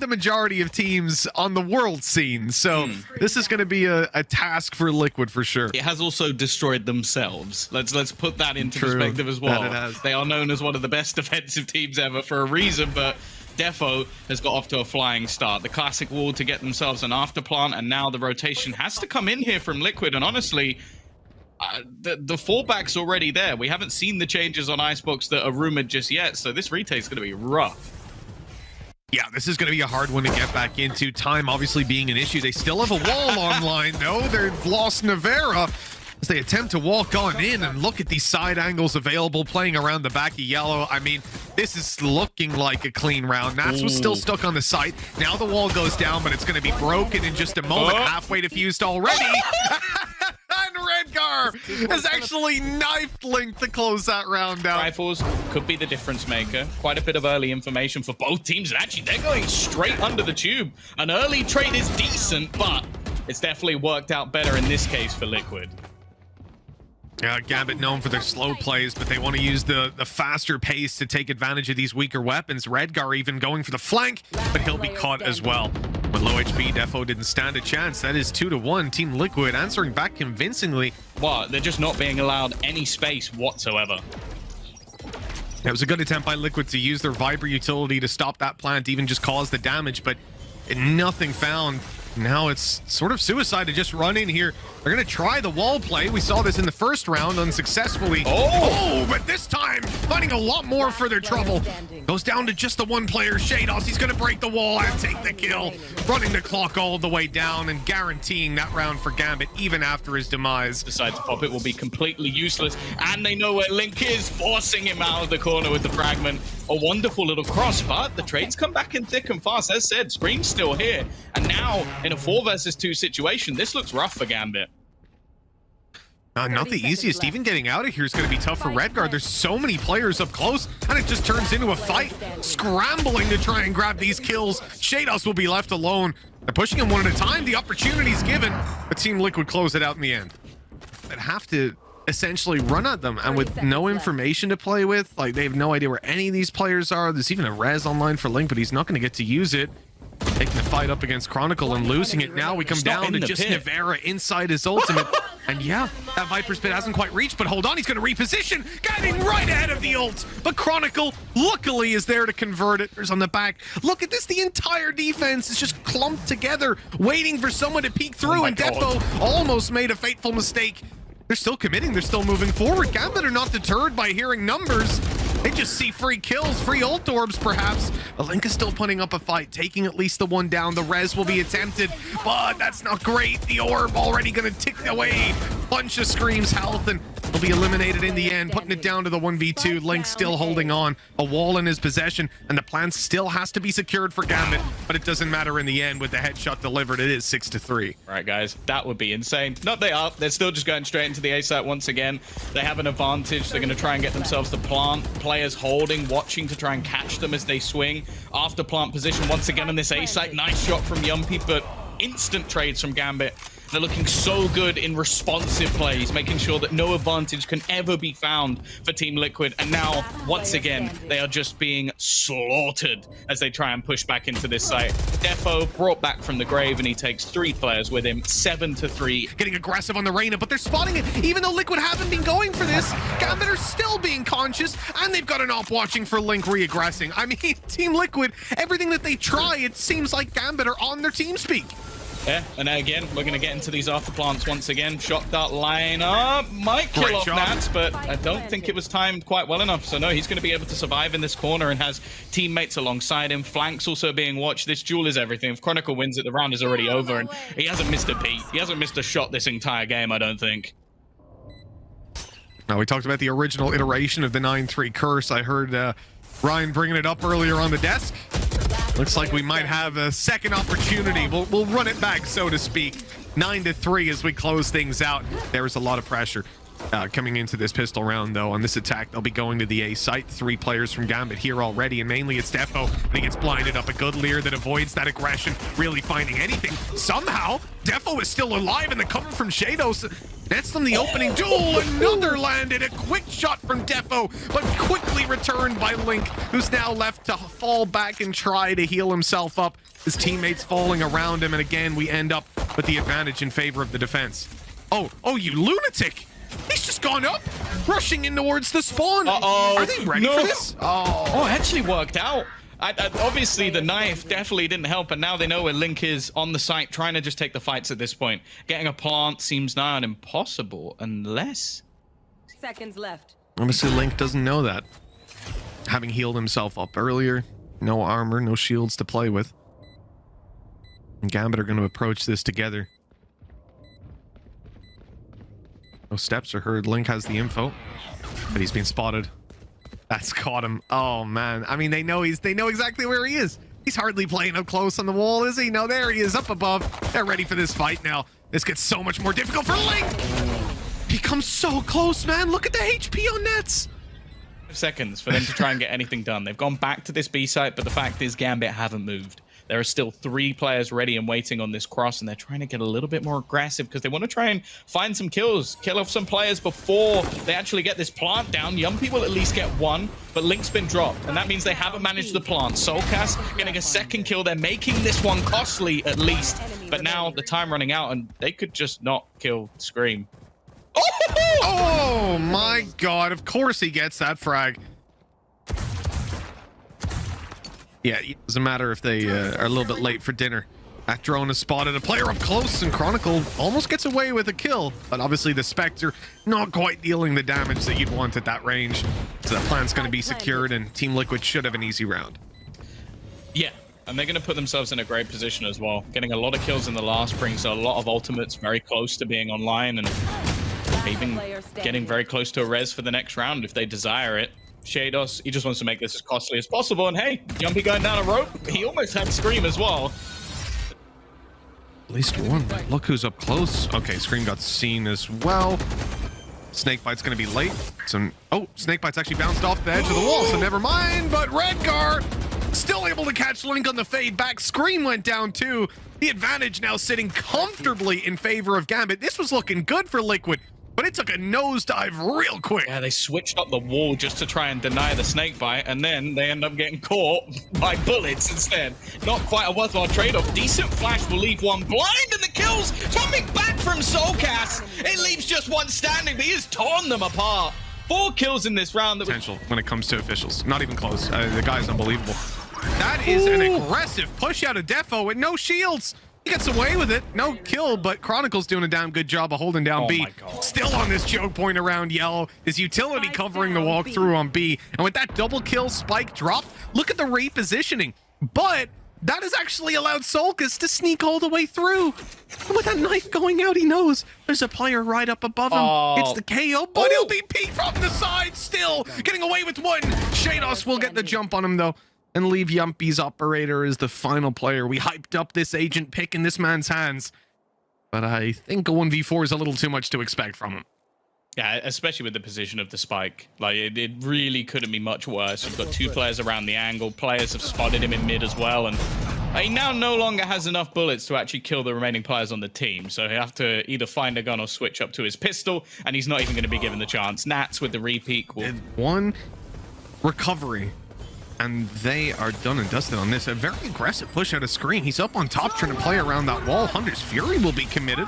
the majority of teams on the world scene. So this is going to be a task for Liquid for sure. It has also destroyed themselves. Let's put that into perspective as well. They are known as one of the best defensive teams ever for a reason, but Defo has got off to a flying start. The classic wall to get themselves an afterplant, and now the rotation has to come in here from Liquid, and honestly, the fallback's already there. We haven't seen the changes on Icebox that are rumored just yet, so this retake's going to be rough. Yeah, this is going to be a hard one to get back into. Time obviously being an issue. They still have a wall online, though. They've lost Nivera as they attempt to walk on in, and look at these side angles available, playing around the back of yellow. I mean, this is looking like a clean round. Nats was still stuck on the site. Now the wall goes down, but it's going to be broken in just a moment. Halfway defused already. And Redgar has actually knifed Link to close that round out. Rifles could be the difference maker. Quite a bit of early information for both teams. And actually, they're going straight under the tube. An early trade is decent, but it's definitely worked out better in this case for Liquid. Yeah, Gambit known for their slow plays, but they want to use the faster pace to take advantage of these weaker weapons. Redgar even going for the flank, but he'll be caught as well. With low HP, Defo didn't stand a chance. That is 2-1. Team Liquid answering back convincingly. Well, they're just not being allowed any space whatsoever. That was a good attempt by Liquid to use their Viper utility to stop that plant, even just cause the damage, but nothing found. Now it's sort of suicide to just run in here. They're going to try the wall play. We saw this in the first round unsuccessfully. Oh, but this time finding a lot more for their trouble. Goes down to just the one player, sheydos. He's going to break the wall and take the kill. Running the clock all the way down and guaranteeing that round for Gambit even after his demise. Decide to pop it will be completely useless. And they know where Link is, forcing him out of the corner with the fragment. A wonderful little cross, but the trades come back in thick and fast. As said, Scream's still here. And now in a 4 versus 2 situation, this looks rough for Gambit. Not the easiest. Left. Even getting out of here is going to be tough for Redgar. There's so many players up close, and it just turns into a fight. Scrambling to try and grab these kills. sheydos will be left alone. They're pushing him one at a time. The opportunity's given, but Team Liquid close it out in the end. They'd have to essentially run at them, and with no information to play with, like, they have no idea where any of these players are. There's even a res online for Link, but he's not going to get to use it. Taking the fight up against Chronicle and losing it. Now we come down to just Nivera inside his ultimate. And yeah, that Viper's Pit hasn't quite reached, but hold on, he's going to reposition, getting right ahead of the ult. But Chronicle, luckily, is there to convert it. There's on the back. Look at this, the entire defense is just clumped together, waiting for someone to peek through, and Defo almost made a fateful mistake. They're still committing, they're still moving forward. Gambit are not deterred by hearing numbers. They just see free kills, free ult orbs perhaps. Link is still putting up a fight, taking at least the one down. The res will be attempted, but that's not great. The orb already gonna tick away. Bunch of Scream's health, and he'll be eliminated in the end, putting it down to the 1v2. Link still holding on. A wall in his possession, and the plant still has to be secured for Gambit, but it doesn't matter in the end with the headshot delivered. It is 6-3. Right, guys, that would be insane. No, they are. They're still just going straight into the A site once again. They have an advantage. They're going to try and get themselves the plant. Players holding, watching to try and catch them as they swing. After plant position once again on this A site. Nice shot from Jamppi, but instant trades from Gambit. They're looking so good in responsive plays, making sure that no advantage can ever be found for Team Liquid. And now, once again, they are just being slaughtered as they try and push back into this site. Defo brought back from the grave, and he takes 3 players with him, 7-3. Getting aggressive on the Reyna, but they're spotting it. Even though Liquid haven't been going for this, Gambit are still being conscious, and they've got an op watching for Link re-aggressing. I mean, Team Liquid, everything that they try, it seems like Gambit are on their team speak. Yeah, and again, we're going to get into these afterplants once again. Shot dart line up. Might kill off Nats, but I don't think it was timed quite well enough. So no, he's going to be able to survive in this corner and has teammates alongside him. Flanks also being watched. This duel is everything. If Chronicle wins it, the round is already over, and he hasn't missed a beat. He hasn't missed a shot this entire game, I don't think. Now, we talked about the original iteration of the 9-3 curse. I heard Ryan bringing it up earlier on the desk. Looks like we might have a second opportunity. We'll run it back, so to speak. 9-3 as we close things out. There is a lot of pressure coming into this pistol round, though. On this attack, they'll be going to the A site. 3 players from Gambit here already, and mainly it's Defo, and he gets blinded up. A good leer that avoids that aggression, really finding anything. Somehow, Defo is still alive in the cover from sheydos. That's from the opening duel. Another landed. A quick shot from Defo, but quickly returned by Link, who's now left to fall back and try to heal himself up. His teammates falling around him, and again, we end up with the advantage in favor of the defense. Oh, you lunatic! He's just gone up, rushing in towards the spawn. Uh-oh. Are they ready for this? Oh, it actually worked out. Obviously, the knife definitely didn't help, and now they know where Link is on the site, trying to just take the fights at this point. Getting a plant seems nigh on impossible, unless... Seconds left. Obviously, Link doesn't know that. Having healed himself up earlier, no armor, no shields to play with. And Gambit are going to approach this together. No steps are heard. Link has the info, but he's been spotted. That's caught him. Oh man. I mean, they know exactly where he is. He's hardly playing up close on the wall, is he? No, there he is up above. They're ready for this fight now. This gets so much more difficult for Link. He comes so close, man. Look at the HP on Nets. 5 seconds for them to try and get anything done. They've gone back to this B site, but the fact is Gambit haven't moved. There are still 3 players ready and waiting on this cross, and they're trying to get a little bit more aggressive because they want to try and find some kills, kill off some players before they actually get this plant down. Jamppi will at least get 1, but Link's been dropped, and that means they haven't managed the plant. soulcas getting a 2nd kill. They're making this one costly at least, but now the time running out, and they could just not kill Scream. Oh my god, of course he gets that frag. Yeah, it doesn't matter if they are a little bit late for dinner. That drone has spotted a player up close, and Chronicle almost gets away with a kill, but obviously the Spectre not quite dealing the damage that you'd want at that range. So that plant's going to be secured, and Team Liquid should have an easy round. Yeah, and they're going to put themselves in a great position as well. Getting a lot of kills in the last brings a lot of ultimates very close to being online, and even getting very close to a res for the next round if they desire it. sheydos, he just wants to make this as costly as possible, and hey, Jamppi going down a rope. He almost had Scream as well. At least one. Look who's up close. Okay, Scream got seen as well. Snakebite's going to be late. So, oh, Snakebite's actually bounced off the edge of the wall, so never mind. But Redgar still able to catch Link on the fade back. Scream went down too. The advantage now sitting comfortably in favor of Gambit. This was looking good for Liquid, but it took a nosedive real quick. Yeah, they switched up the wall just to try and deny the snakebite, and then they end up getting caught by bullets instead. Not quite a worthwhile trade-off. Decent flash will leave one blind, and the kills coming back from soulcas. It leaves just one standing, but he has torn them apart. 4 kills in this round. Potential when it comes to officials. Not even close. The guy's unbelievable. That is an aggressive push out of Defo with no shields. He gets away with it. No kill, but Chronicle's doing a damn good job of holding down B. Still on this choke point around yellow. His utility covering the walkthrough on B. And with that double kill spike drop, look at the repositioning. But that has actually allowed soulcas to sneak all the way through. And with that knife going out, he knows there's a player right up above him. It's the KO, but he'll be peeked from the side still. Getting away with one. sheydos will get the jump on him, though, and leave Jamppi's operator as the final player. We hyped up this agent pick in this man's hands, but I think a 1v4 is a little too much to expect from him. Yeah, especially with the position of the spike. Like, it really couldn't be much worse. You've got 2 players around the angle. Players have spotted him in mid as well, and he now no longer has enough bullets to actually kill the remaining players on the team. So he'll have to either find a gun or switch up to his pistol, and he's not even going to be given the chance. Nats with the repeat will... One recovery, and they are done and dusted on this. A very aggressive push out of Screen. He's up on top trying to play around that wall. Hunter's Fury will be committed,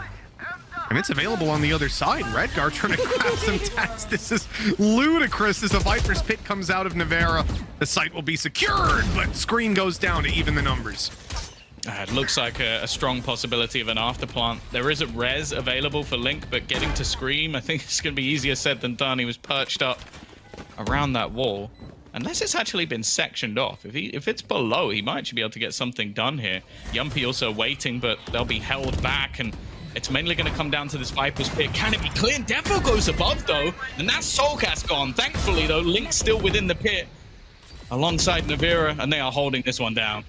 and it's available on the other side. Redgar trying to grab some tags. This is ludicrous as the Viper's Pit comes out of Nivera. The site will be secured, but Screen goes down to even the numbers. It looks like a strong possibility of an afterplant. There is a res available for Link, but getting to Scream, I think it's going to be easier said than done. He was perched up around that wall. Unless it's actually been sectioned off. If it's below, he might actually be able to get something done here. Jamppi also waiting, but they'll be held back, and it's mainly going to come down to this Viper's Pit. Can it be cleared? Defo goes above, though, and that's soulcas gone. Thankfully, though, Link's still within the pit alongside Nivera, and they are holding this one down.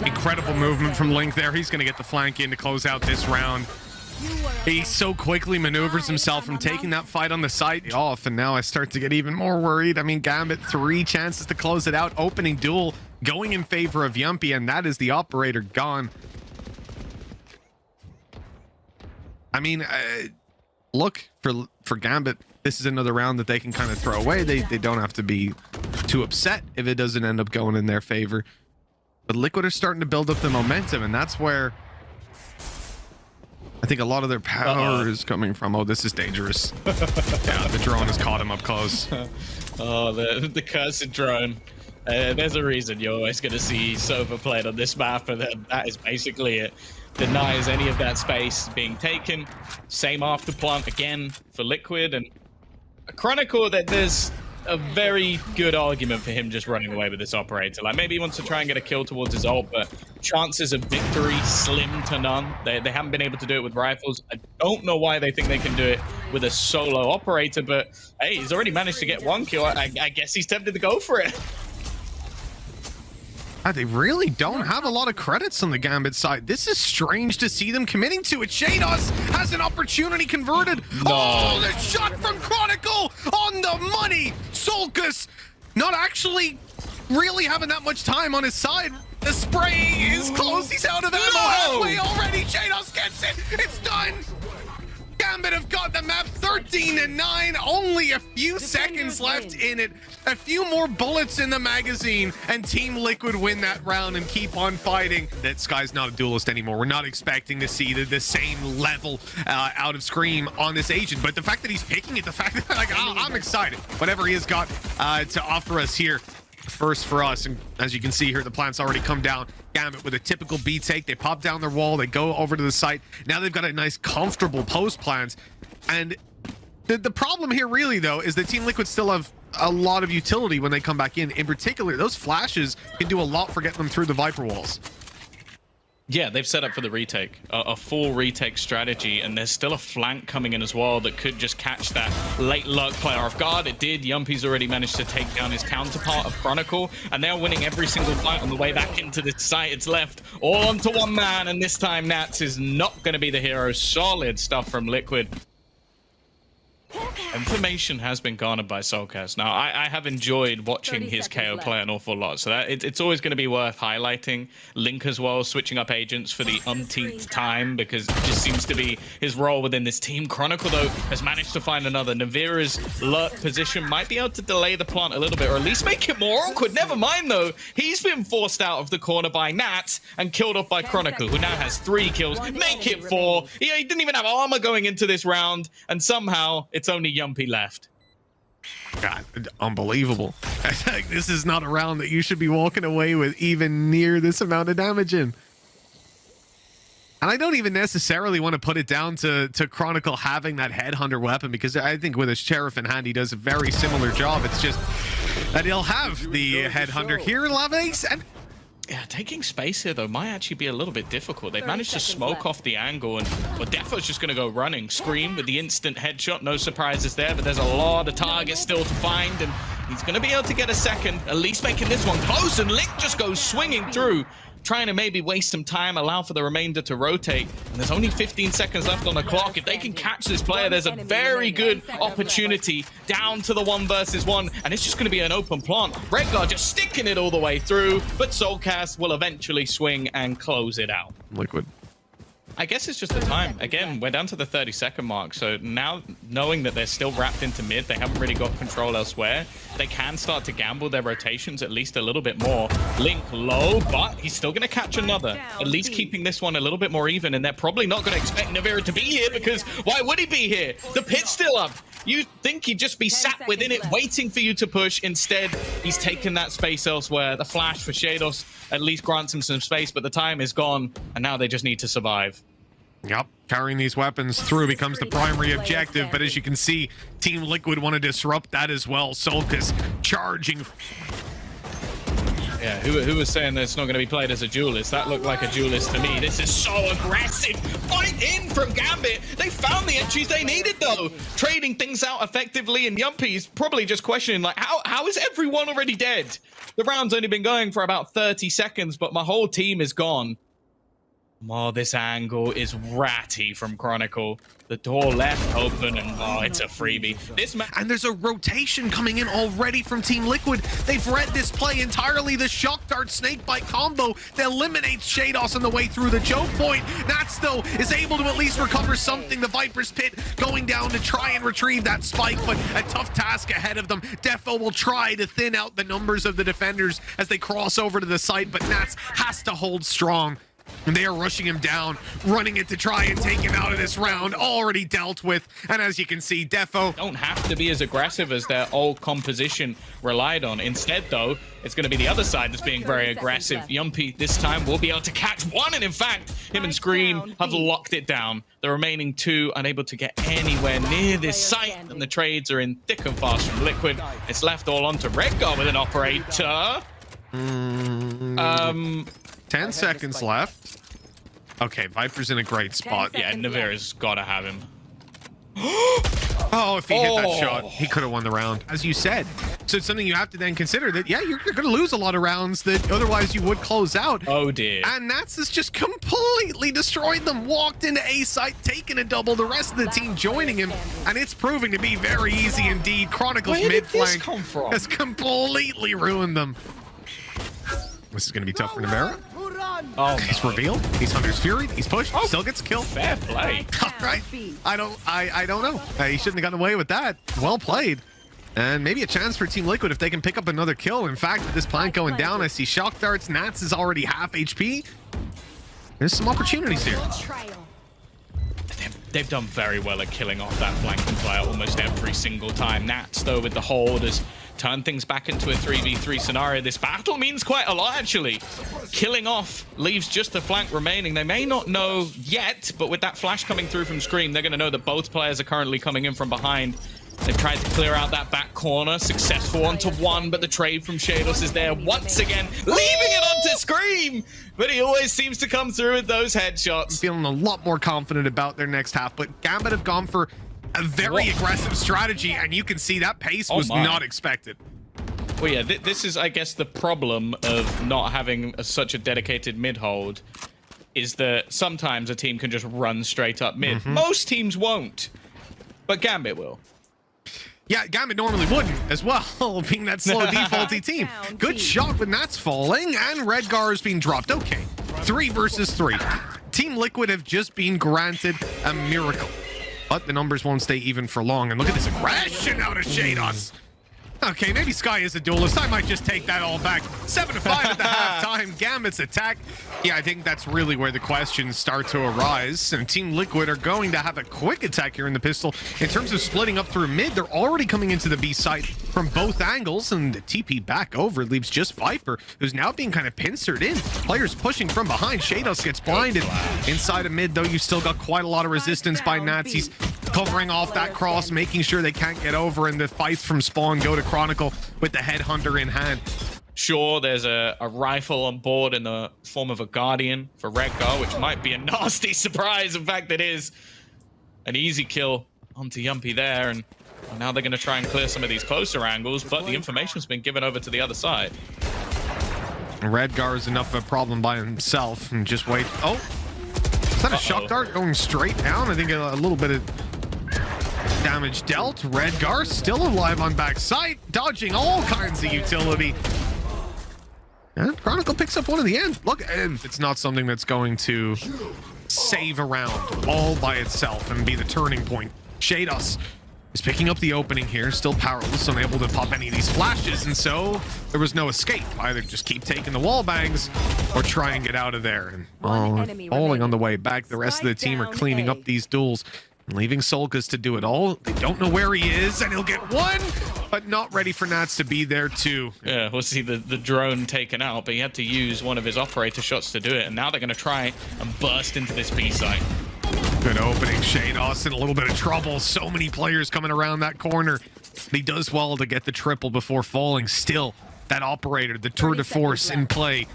Incredible movement from Link there. He's going to get the flank in to close out this round. He so quickly maneuvers himself from taking that fight on the side off, and now I start to get even more worried. I mean, Gambit, 3 chances to close it out. Opening duel going in favor of Jamppi, and that is the operator gone. I mean, look, for Gambit, this is another round that they can kind of throw away. They don't have to be too upset if it doesn't end up going in their favor. But Liquid are starting to build up the momentum, and that's where I think a lot of their power is coming from. Oh, this is dangerous. Yeah, the drone has caught him up close. Oh, the cursed drone. There's a reason you're always going to see Sova played on this map, and that is basically it. Denies any of that space being taken. Same after plant again for Liquid, and a Chronicle that there's a very good argument for him just running away with this operator. Like, maybe he wants to try and get a kill towards his ult, but chances of victory slim to none. They haven't been able to do it with rifles. I don't know why they think they can do it with a solo operator, but hey, he's already managed to get one kill. I guess he's tempted to go for it. They really don't have a lot of credits on the Gambit side. This is strange to see them committing to it. sheydos has an opportunity converted. No. Oh, the shot from Chronicle on the money. soulcas not actually really having that much time on his side. The spray is close. He's out of ammo halfway already. sheydos gets it. It's done. Gambit have got the map 13-9, only a few seconds left in it, a few more bullets in the magazine, and Team Liquid win that round and keep on fighting. That Sky's not a duelist anymore. We're not expecting to see the same level out of Scream on this agent, but the fact that he's picking it, the fact that like, I'm excited. Whatever he has got to offer us here. First for us, and as you can see here, the plant's already come down. Gambit with a typical B take. They pop down their wall, they go over to the site. Now they've got a nice comfortable post plant, and the problem here really though is that Team Liquid still have a lot of utility when they come back in particular those flashes can do a lot for getting them through the Viper walls. Yeah, they've set up for the retake, a full retake strategy, and there's still a flank coming in as well that could just catch that late luck player off guard. It did. Jamppi's already managed to take down his counterpart of Chronicle, and they're winning every single fight on the way back into this site. It's left all onto one man, and this time Nats is not going to be the hero. Solid stuff from Liquid. Information has been garnered by soulcas. Now, I have enjoyed watching his KO play an awful lot, so that it's always going to be worth highlighting. Link as well, switching up agents for the umpteenth time, because it just seems to be his role within this team. Chronicle, though, has managed to find another. Nivera's lurk position might be able to delay the plant a little bit, or at least make it more awkward. Never mind, though. He's been forced out of the corner by Nat and killed off by Chronicle, who now has 3 kills. Make it 4. He didn't even have armor going into this round, and somehow it's only Jamppi left. God, unbelievable. This is not a round that you should be walking away with even near this amount of damage in. And I don't even necessarily want to put it down to Chronicle having that headhunter weapon, because I think with a sheriff in hand, he does a very similar job. It's just that he'll have the headhunter here in Laves, and yeah, taking space here, though, might actually be a little bit difficult. They've managed to smoke off the angle, and Defo's just going to go running. Scream with the instant headshot. No surprises there, but there's a lot of targets still to find, and he's going to be able to get a second, at least making this one close, and Link just goes swinging through, trying to maybe waste some time, allow for the remainder to rotate. And there's only 15 seconds left on the clock. If they can catch this player, there's a very good opportunity down to the 1 versus 1, and it's just going to be an open plant. Redgar just sticking it all the way through, but soulcas will eventually swing and close it out. Liquid. I guess it's just the time. Again, we're down to the 30-second mark, so now knowing that they're still wrapped into mid, they haven't really got control elsewhere, they can start to gamble their rotations at least a little bit more. Link low, but he's still going to catch another, at least keeping this one a little bit more even, and they're probably not going to expect Nivera to be here, because why would he be here? The pit's still up. You think he'd just be sat within it, waiting for you to push. Instead, he's taken that space elsewhere. The flash for sheydos at least grants him some space, but the time is gone, and now they just need to survive. Yep, carrying these weapons through becomes the primary objective, but as you can see, Team Liquid want to disrupt that as well. soulcas charging. Yeah, who was saying that it's not going to be played as a duelist? That looked like a duelist to me. This is so aggressive. Fight in from Gambit. They found the entries they needed, though. Trading things out effectively, and Jamppi's probably just questioning, like, how is everyone already dead? The round's only been going for about 30 seconds, but my whole team is gone. Oh, this angle is ratty from Chronicle. The door left open, and oh, it's a freebie. And there's a rotation coming in already from Team Liquid. They've read this play entirely. The Shock Dart Snakebite combo that eliminates sheydos on the way through the choke point. Nats, though, is able to at least recover something. The Viper's Pit going down to try and retrieve that spike, but a tough task ahead of them. Defo will try to thin out the numbers of the defenders as they cross over to the site, but Nats has to hold strong. And they are rushing him down, running it to try and take him out of this round, already dealt with. And as you can see, Defo don't have to be as aggressive as their old composition relied on. Instead, though, it's going to be the other side that's being very aggressive. Jamppi this time will be able to catch one, and in fact, him and Scream have locked it down. The remaining two unable to get anywhere near this site, and the trades are in thick and fast from Liquid. It's left all onto Redgar with an operator. 10 seconds left. Okay, Viper's in a great spot. Yeah, Nivera's got to have him. Oh, if he hit that shot, he could have won the round, as you said. So it's something you have to then consider that, yeah, you're going to lose a lot of rounds that otherwise you would close out. Oh, dear. And Nats has just completely destroyed them. Walked into A site, taking a double, the rest of the team joining him, and it's proving to be very easy indeed. Chronicle's mid flank has completely ruined them. This is going to be tough for Nivera. Oh, he's revealed. He's Hunter's Fury. He's pushed. Still gets killed. Fair play. All right. I don't know. He shouldn't have gotten away with that. Well played. And maybe a chance for Team Liquid if they can pick up another kill. In fact, with this plant going down, I see Shock Darts. Nats is already half HP. There's some opportunities here. They've done very well at killing off that flanking player almost every single time. Nats, though, with the hold, has turned things back into a 3v3 scenario. This battle means quite a lot, actually. Killing off leaves just the flank remaining. They may not know yet, but with that flash coming through from Scream, they're going to know that both players are currently coming in from behind. They've tried to clear out that back corner. Successful onto one, but the trade from sheydos is there once again, leaving it onto Scream. But he always seems to come through with those headshots. Feeling a lot more confident about their next half, but Gambit have gone for a very aggressive strategy, and you can see that pace was not expected. Well, yeah, this is, I guess, the problem of not having such a dedicated mid hold, is that sometimes a team can just run straight up mid. Most teams won't, but Gambit will. Yeah, Gambit normally wouldn't as well, being that slow defaulty team. Good shot, but Nats falling, and Redgar is being dropped. Okay, 3 versus 3. Team Liquid have just been granted a miracle. But the numbers won't stay even for long. And look at this aggression out of sheydos. Okay, maybe Sky is a duelist. I might just take that all back. 7-5 at the halftime. Gambit's attack. Yeah, I think that's really where the questions start to arise. And Team Liquid are going to have a quick attack here in the pistol. In terms of splitting up through mid, they're already coming into the B site from both angles. And the TP back over leaves just Viper, who's now being kind of pincered in. Players pushing from behind. sheydos gets blinded. Inside of mid, though, you've still got quite a lot of resistance by Nazis. Covering off that cross, making sure they can't get over, and the fights from spawn go to Chronicle with the headhunter in hand. Sure, there's a rifle on board in the form of a Guardian for Redgar, which might be a nasty surprise. In fact, it is an easy kill onto Jamppi there, and now they're going to try and clear some of these closer angles, but the information's been given over to the other side. Redgar is enough of a problem by himself, and just wait. Oh, is that a shock dart going straight down? I think a little bit of damage dealt. Redgar still alive on backside, dodging all kinds of utility. And Chronicle picks up one in the end. Look, it's not something that's going to save a round all by itself and be the turning point. sheydos is picking up the opening here, still powerless, unable to pop any of these flashes, and so there was no escape. Either just keep taking the wall bangs or try and get out of there. And falling on the way back, the rest of the team are cleaning up these duels, leaving soulcas to do it all. They don't know where he is, and he'll get one, but not ready for Nats to be there too. Yeah, we'll see the drone taken out, but he had to use one of his operator shots to do it, and now they're going to try and burst into this B site. Good opening. sheydos in a little bit of trouble. So many players coming around that corner. He does well to get the triple before falling. Still, that operator, the tour de force in play,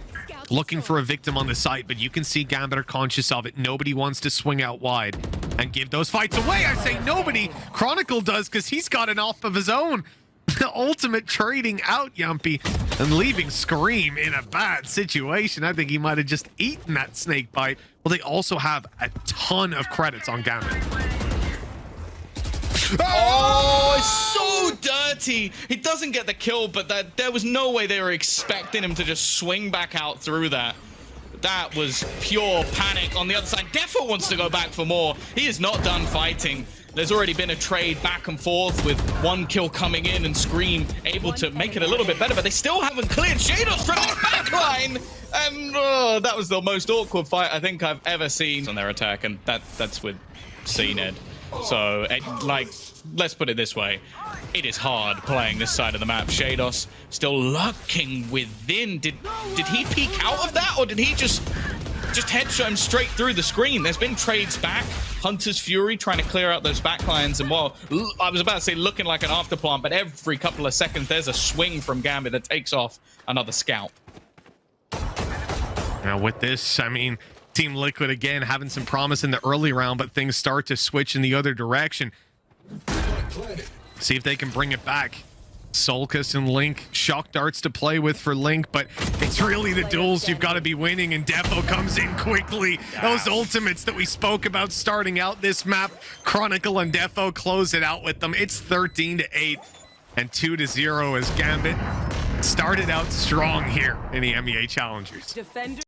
looking for a victim on the site, but you can see Gambit are conscious of it. Nobody wants to swing out wide and give those fights away. I say nobody. Chronicle does, because he's got an off of his own. The ultimate trading out Jamppi and leaving Scream in a bad situation. I think he might have just eaten that snake bite. Well, they also have a ton of credits on Gambit. Oh, it's so dirty. He doesn't get the kill, but there was no way they were expecting him to just swing back out through that. That was pure panic on the other side. Defo wants to go back for more. He is not done fighting. There's already been a trade back and forth with one kill coming in and Scream able to make it a little bit better, but they still haven't cleared sheydos from his backline. And that was the most awkward fight I think I've ever seen on their attack, and that's with CNED. So, let's put it this way. It is hard playing this side of the map. sheydos still lurking within. Did he peek out of that, or did he just headshot him straight through the screen? There's been trades back. Hunter's Fury trying to clear out those backlines, and well, I was about to say looking like an afterplant, but every couple of seconds there's a swing from Gambit that takes off another scalp. Now with this, I mean, Team Liquid again having some promise in the early round, but things start to switch in the other direction. See if they can bring it back. soulcas and Link, shock darts to play with for Link, but it's really the duels you've got to be winning, and Defo comes in quickly. Those ultimates that we spoke about starting out this map, Chronicle and Defo close it out with them. It's 13-8 and 2-0 as Gambit started out strong here in the EMEA Challengers.